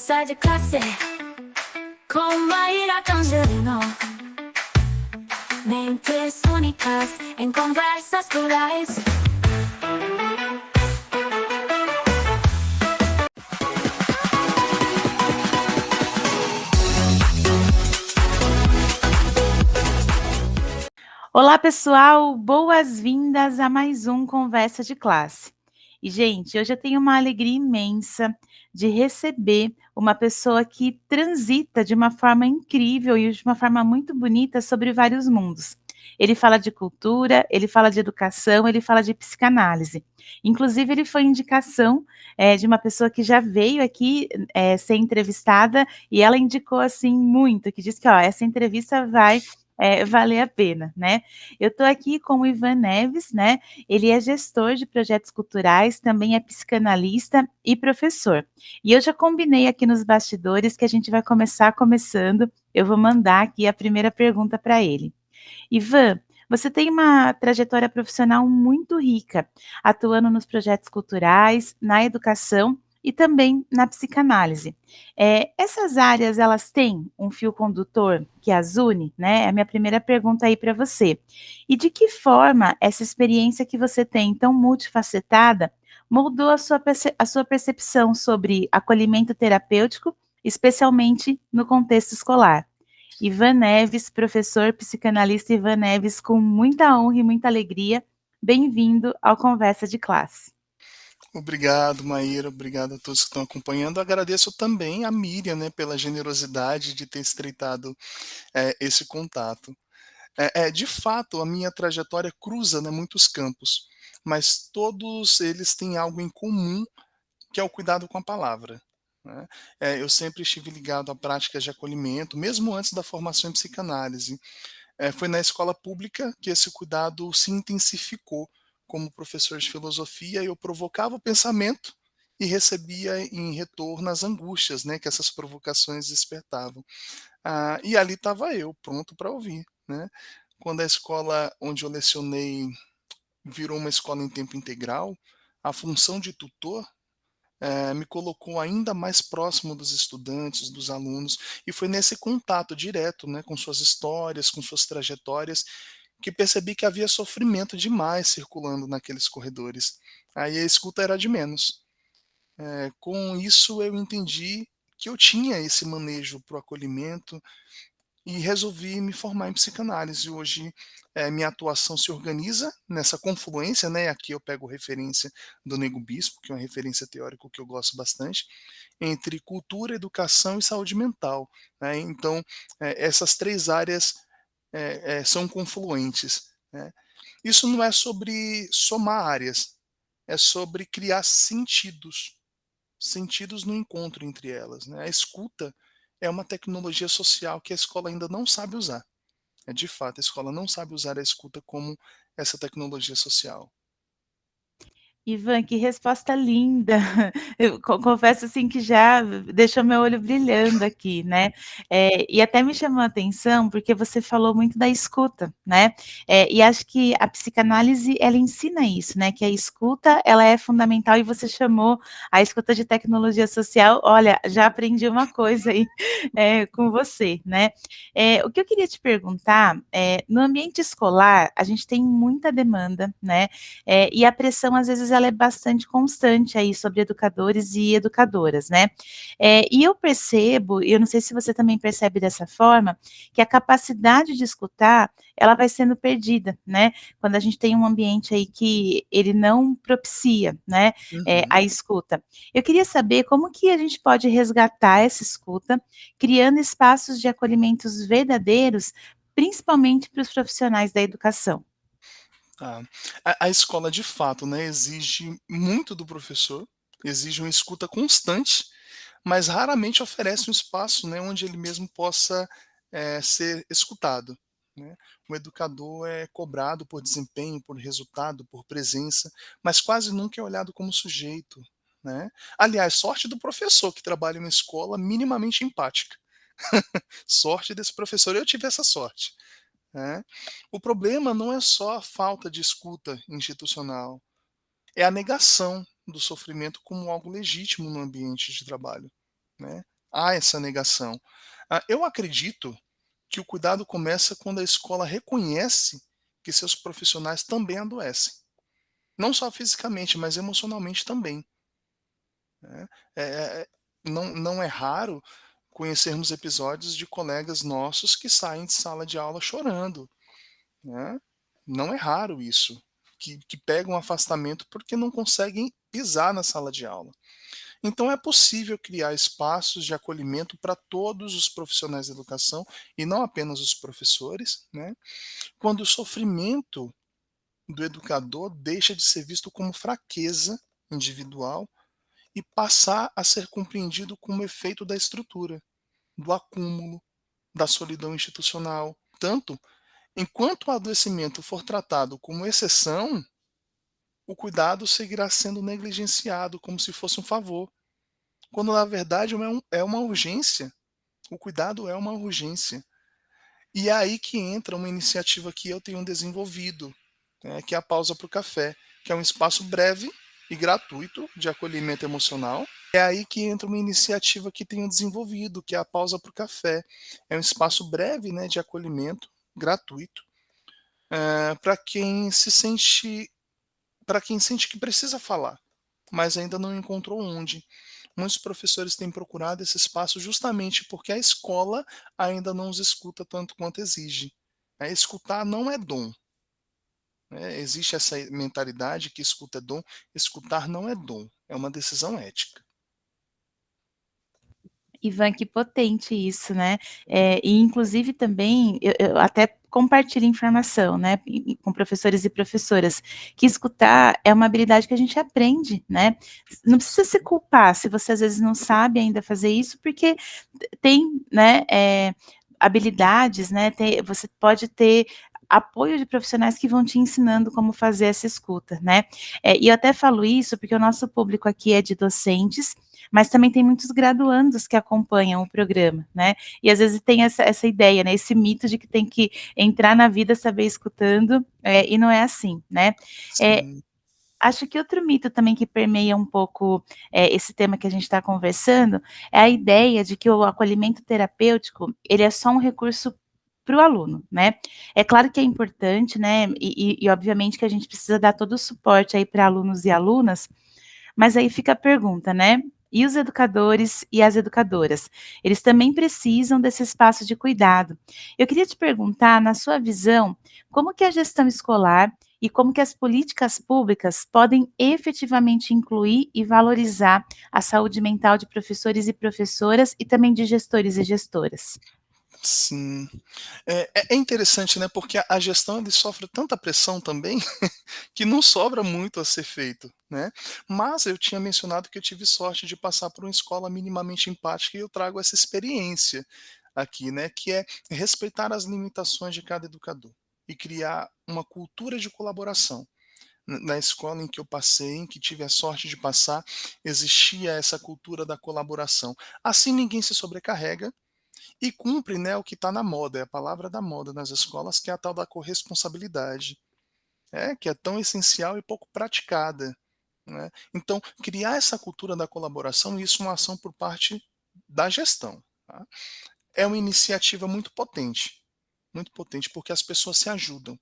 Conversa de classe com Maíra Tangerino. Mentes únicas em conversas plurais. Olá, pessoal! Boas-vindas a mais um Conversa de Classe. E, gente, hoje eu tenho uma alegria imensa de receber uma pessoa que transita de uma forma incrível e de uma forma muito bonita sobre vários mundos. Ele fala de cultura, ele fala de educação, ele fala de psicanálise. Inclusive, ele foi indicação de uma pessoa que já veio aqui ser entrevistada e ela indicou, assim, muito, que disse que, ó, essa entrevista vai valer a pena, né? Eu estou aqui com o Ivan Neves, né? Ele é gestor de projetos culturais, também é psicanalista e professor. E eu já combinei aqui nos bastidores que a gente vai começar começando. Eu vou mandar aqui a primeira pergunta para ele. Ivan, você tem uma trajetória profissional muito rica, atuando nos projetos culturais, na educação e também na psicanálise. Essas áreas, elas têm um fio condutor que as une, né? É a minha primeira pergunta aí para você. E de que forma essa experiência que você tem tão multifacetada moldou a sua percepção sobre acolhimento terapêutico, especialmente no contexto escolar? Ivan Neves, professor psicanalista Ivan Neves, com muita honra e muita alegria. Bem-vindo ao Conversa de Classe. Obrigado, Maíra. Obrigado a todos que estão acompanhando. Agradeço também a Miriam, né, pela generosidade de ter estreitado esse contato. De fato, a minha trajetória cruza, né, muitos campos, mas todos eles têm algo em comum, que é o cuidado com a palavra, né? Eu sempre estive ligado a práticas de acolhimento, mesmo antes da formação em psicanálise. Foi na escola pública que esse cuidado se intensificou. Como professor de filosofia, eu provocava o pensamento e recebia em retorno as angústias, né, que essas provocações despertavam. E ali estava eu, pronto para ouvir, né. Quando a escola onde eu lecionei virou uma escola em tempo integral, a função de tutor me colocou ainda mais próximo dos estudantes, dos alunos, e foi nesse contato direto, né, com suas histórias, com suas trajetórias, que percebi que havia sofrimento demais circulando naqueles corredores. Aí a escuta era de menos. Com isso eu entendi que eu tinha esse manejo para o acolhimento e resolvi me formar em psicanálise. Hoje, minha atuação se organiza nessa confluência, né, aqui eu pego referência do Nego Bispo, que é uma referência teórica que eu gosto bastante, entre cultura, educação e saúde mental, né. Então, essas 3 áreas, são confluentes, né. Isso não é sobre somar áreas, é sobre criar sentidos, sentidos no encontro entre elas, né. A escuta é uma tecnologia social que a escola ainda não sabe usar. De fato, a escola não sabe usar a escuta como essa tecnologia social. Ivan, que resposta linda. Eu confesso, assim, que já deixou meu olho brilhando aqui, né. E até me chamou a atenção, porque você falou muito da escuta, né. E acho que a psicanálise, ela ensina isso, né, que a escuta, ela é fundamental e você chamou a escuta de tecnologia social. Olha, já aprendi uma coisa aí, com você, né. O que eu queria te perguntar, no ambiente escolar, a gente tem muita demanda, né, e a pressão, às vezes, ela é bastante constante aí sobre educadores e educadoras, né. E eu percebo, e eu não sei se você também percebe dessa forma, que a capacidade de escutar, ela vai sendo perdida, né, quando a gente tem um ambiente aí que ele não propicia, né, Uhum. a escuta. Eu queria saber como que a gente pode resgatar essa escuta, criando espaços de acolhimentos verdadeiros, principalmente para os profissionais da educação. Tá. A escola de fato, né, exige muito do professor, exige uma escuta constante, mas raramente oferece um espaço, né, onde ele mesmo possa, ser escutado, né. O educador é cobrado por desempenho, por resultado, por presença, mas quase nunca é olhado como sujeito, né. Aliás, sorte do professor que trabalha em uma escola minimamente empática. Sorte desse professor, eu tive essa sorte, né. O problema não é só a falta de escuta institucional, é a negação do sofrimento como algo legítimo no ambiente de trabalho, né. há essa negação. Eu acredito que o cuidado começa quando a escola reconhece que seus profissionais também adoecem. Não só fisicamente, mas emocionalmente também, né. Não é raro conhecermos episódios de colegas nossos que saem de sala de aula chorando, né. Não é raro isso, que pegam um afastamento porque não conseguem pisar na sala de aula. Então é possível criar espaços de acolhimento para todos os profissionais da educação e não apenas os professores, né, quando o sofrimento do educador deixa de ser visto como fraqueza individual e passar a ser compreendido como efeito da estrutura, do acúmulo, da solidão institucional. Tanto, enquanto o adoecimento for tratado como exceção, o cuidado seguirá sendo negligenciado como se fosse um favor, quando na verdade é uma urgência. O cuidado é uma urgência. E é aí que entra uma iniciativa que eu tenho desenvolvido, né, que é a Pausa para o Café, que é um espaço breve e gratuito de acolhimento emocional. É aí que entra uma iniciativa que tenho desenvolvido, que é a Pausa para o Café. É um espaço breve, né, de acolhimento gratuito, para quem se sente, para quem sente que precisa falar, mas ainda não encontrou onde. Muitos professores têm procurado esse espaço justamente porque a escola ainda não os escuta tanto quanto exige. Escutar não é dom, né? Existe essa mentalidade que escuta é dom, escutar não é dom, é uma decisão ética. Ivan, que potente isso, né. E inclusive também eu até compartilho informação, né, com professores e professoras, que escutar é uma habilidade que a gente aprende, né. Não precisa se culpar se você às vezes não sabe ainda fazer isso, porque tem, né, habilidades, né, você pode ter apoio de profissionais que vão te ensinando como fazer essa escuta, né. E eu até falo isso porque o nosso público aqui é de docentes, mas também tem muitos graduandos que acompanham o programa, né. E às vezes tem essa ideia, né, esse mito de que tem que entrar na vida saber escutando, e não é assim, né. Eh, Sim, Acho que outro mito também que permeia um pouco, esse tema que a gente está conversando, é a ideia de que o acolhimento terapêutico, ele é só um recurso para o aluno, né. É claro que é importante, né, e obviamente que a gente precisa dar todo o suporte aí para alunos e alunas, mas aí fica a pergunta, né, e os educadores e as educadoras? Eles também precisam desse espaço de cuidado. Eu queria te perguntar, na sua visão, como que a gestão escolar e como que as políticas públicas podem efetivamente incluir e valorizar a saúde mental de professores e professoras e também de gestores e gestoras? sim. É interessante, né, porque a gestão ele sofre tanta pressão também, que não sobra muito a ser feito, né. Mas eu tinha mencionado que eu tive sorte de passar por uma escola minimamente empática e eu trago essa experiência aqui, né, que é respeitar as limitações de cada educador e criar uma cultura de colaboração. Na escola em que eu passei, em que tive a sorte de passar, existia essa cultura da colaboração. Assim ninguém se sobrecarrega e cumpre, né, o que está na moda, é a palavra da moda nas escolas, que é a tal da corresponsabilidade, que é tão essencial e pouco praticada, né. Então, criar essa cultura da colaboração, e isso é uma ação por parte da gestão, tá. É uma iniciativa muito potente, porque as pessoas se ajudam,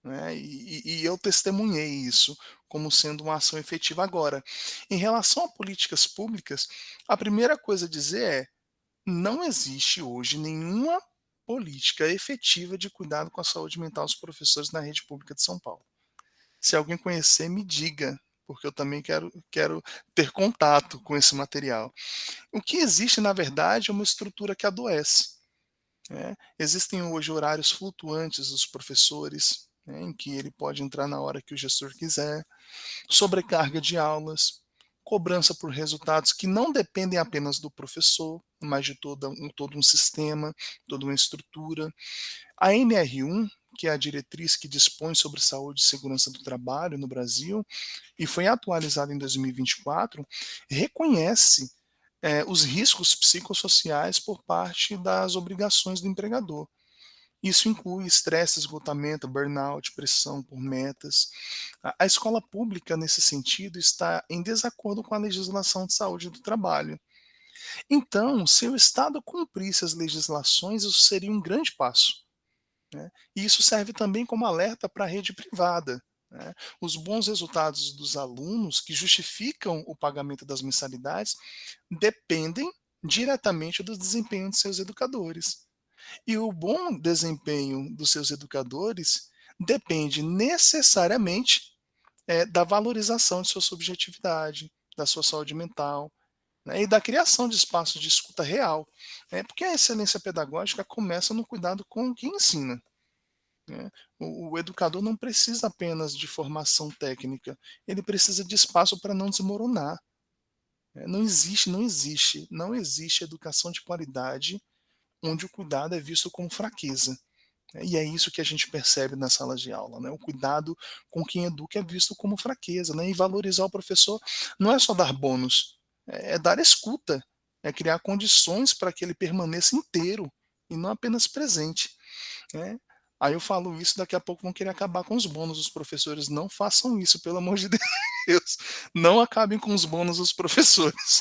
né, e eu testemunhei isso como sendo uma ação efetiva. Agora, em relação a políticas públicas, a primeira coisa a dizer é: não existe hoje nenhuma política efetiva de cuidado com a saúde mental dos professores na rede pública de São Paulo. Se alguém conhecer, me diga, porque eu também quero ter contato com esse material. O que existe, na verdade, é uma estrutura que adoece, né. Existem hoje horários flutuantes dos professores, né, em que ele pode entrar na hora que o gestor quiser, sobrecarga de aulas, cobrança por resultados que não dependem apenas do professor, mas de todo um sistema, toda uma estrutura. A NR1, que é a diretriz que dispõe sobre saúde e segurança do trabalho no Brasil, e foi atualizada em 2024, reconhece os riscos psicossociais por parte das obrigações do empregador. Isso inclui estresse, esgotamento, burnout, pressão por metas. A escola pública, nesse sentido, está em desacordo com a legislação de saúde do trabalho. Então, se o Estado cumprisse as legislações, isso seria um grande passo, né. E isso serve também como alerta para a rede privada, né. Os bons resultados dos alunos que justificam o pagamento das mensalidades dependem diretamente do desempenho de seus educadores. E o bom desempenho dos seus educadores depende necessariamente, da valorização de sua subjetividade, da sua saúde mental, né, e da criação de espaços de escuta real, né, porque a excelência pedagógica começa no cuidado com quem ensina, né. O educador não precisa apenas de formação técnica, ele precisa de espaço para não desmoronar. Não existe educação de qualidade onde o cuidado é visto como fraqueza, né, e é isso que a gente percebe nas salas de aula, né, o cuidado com quem educa é visto como fraqueza, né, e valorizar o professor não é só dar bônus, é dar escuta, é criar condições para que ele permaneça inteiro e não apenas presente, né. Aí eu falo isso, daqui a pouco vão querer acabar com os bônus dos professores, não façam isso, pelo amor de Deus, não acabem com os bônus dos professores.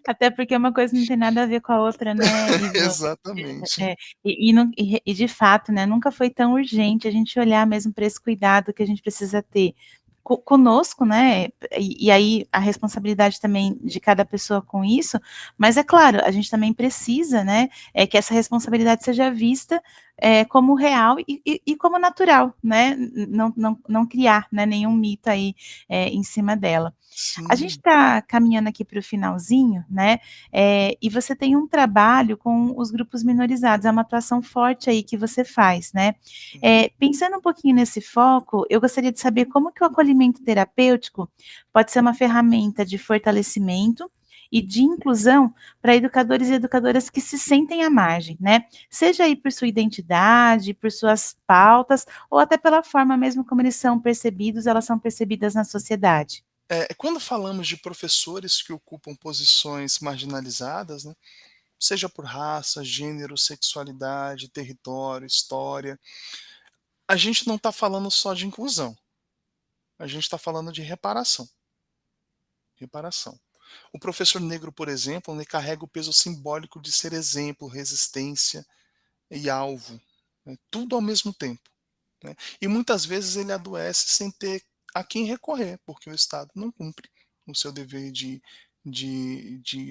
Até porque uma coisa não tem nada a ver com a outra, né, Ivan? Exatamente. É, e de fato, né, nunca foi tão urgente a gente olhar mesmo para esse cuidado que a gente precisa ter conosco, né, e aí a responsabilidade também de cada pessoa com isso, mas é claro, a gente também precisa, né, que essa responsabilidade seja vista, como real e como natural, né, não criar, né, nenhum mito aí, em cima dela. A gente Sim. está caminhando aqui para o finalzinho, né, e você tem um trabalho com os grupos minorizados, é uma atuação forte aí que você faz, né. Pensando um pouquinho nesse foco, eu gostaria de saber como que o acolhimento terapêutico pode ser uma ferramenta de fortalecimento e de inclusão para educadores e educadoras que se sentem à margem, né, seja aí por sua identidade, por suas pautas, ou até pela forma mesmo como elas são percebidas na sociedade. Quando falamos de professores que ocupam posições marginalizadas, né, seja por raça, gênero, sexualidade, território, história, a gente não está falando só de inclusão, a gente está falando de reparação, reparação. O professor negro, por exemplo, ele carrega o peso simbólico de ser exemplo, resistência e alvo, né, tudo ao mesmo tempo, né. E muitas vezes ele adoece sem ter a quem recorrer, porque o Estado não cumpre o seu dever de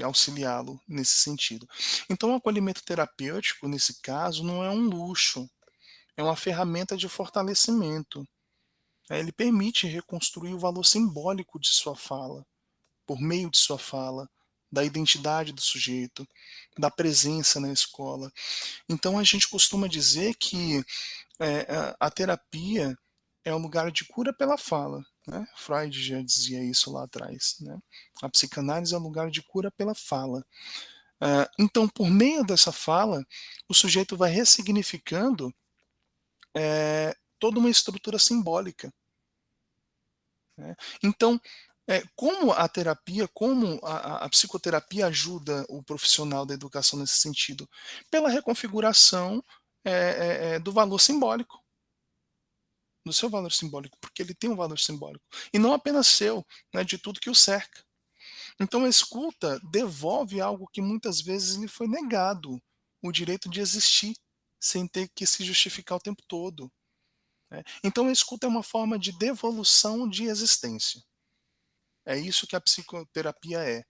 auxiliá-lo nesse sentido. Então o acolhimento terapêutico, nesse caso, não é um luxo, é uma ferramenta de fortalecimento, ele permite reconstruir o valor simbólico de sua fala, por meio de sua fala, da identidade do sujeito, da presença na escola. Então a gente costuma dizer que a terapia é um lugar de cura pela fala, né, Freud já dizia isso lá atrás, né, a psicanálise é um lugar de cura pela fala. Então por meio dessa fala, o sujeito vai ressignificando, toda uma estrutura simbólica, né. Então, como a terapia, como a psicoterapia ajuda o profissional da educação nesse sentido? Pela reconfiguração, do valor simbólico. Do seu valor simbólico, porque ele tem um valor simbólico, e não apenas seu, né, de tudo que o cerca. Então a escuta devolve algo que muitas vezes lhe foi negado, o direito de existir, sem ter que se justificar o tempo todo, né. Então a escuta é uma forma de devolução de existência. É isso que a psicoterapia é,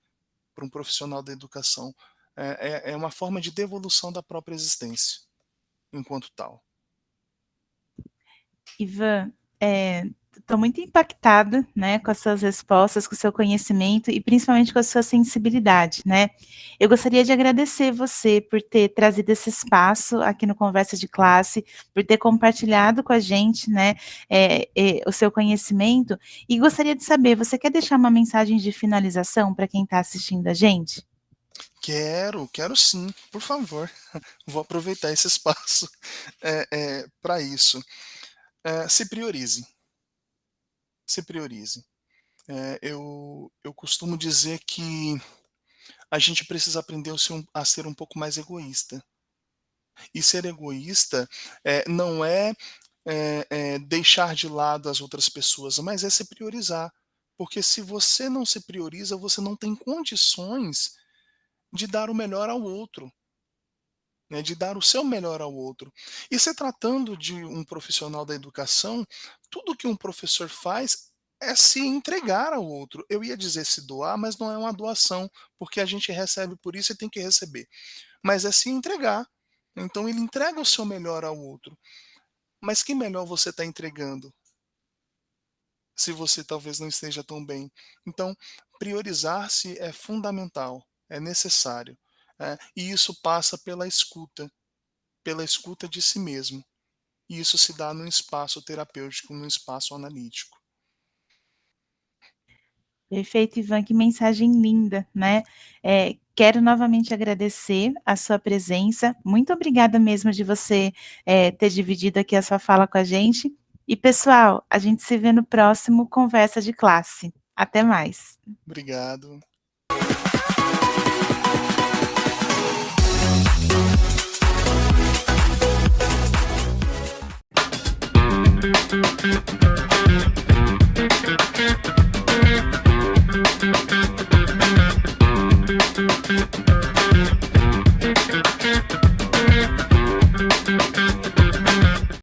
para um profissional da educação. É uma forma de devolução da própria existência, enquanto tal. Ivan, estou muito impactada, né, com as suas respostas, com o seu conhecimento e principalmente com a sua sensibilidade, né. Eu gostaria de agradecer você por ter trazido esse espaço aqui no Conversa de Classe, por ter compartilhado com a gente, né, o seu conhecimento e gostaria de saber, você quer deixar uma mensagem de finalização para quem está assistindo a gente? Quero sim, por favor. Vou aproveitar esse espaço, pra isso. Se priorize, se priorize. Eu costumo dizer que a gente precisa aprender a ser um pouco mais egoísta. E ser egoísta, não é, deixar de lado as outras pessoas, mas é se priorizar. Porque se você não se prioriza, você não tem condições, de dar o melhor ao outro, né, de dar o seu melhor ao outro. E se tratando de um profissional da educação, tudo que um professor faz é se entregar ao outro. Eu ia dizer se doar, mas não é uma doação, porque a gente recebe por isso e tem que receber. Mas é se entregar. Então ele entrega o seu melhor ao outro. Mas que melhor você está entregando, se você talvez não esteja tão bem? Então, priorizar-se é fundamental, é necessário, e isso passa pela escuta de si mesmo. E isso se dá num espaço terapêutico, num espaço analítico. Perfeito, Ivan, que mensagem linda, né. Quero novamente agradecer a sua presença. Muito obrigada mesmo de você, ter dividido aqui a sua fala com a gente. E pessoal, a gente se vê no próximo Conversa de Classe. Até mais. Obrigado.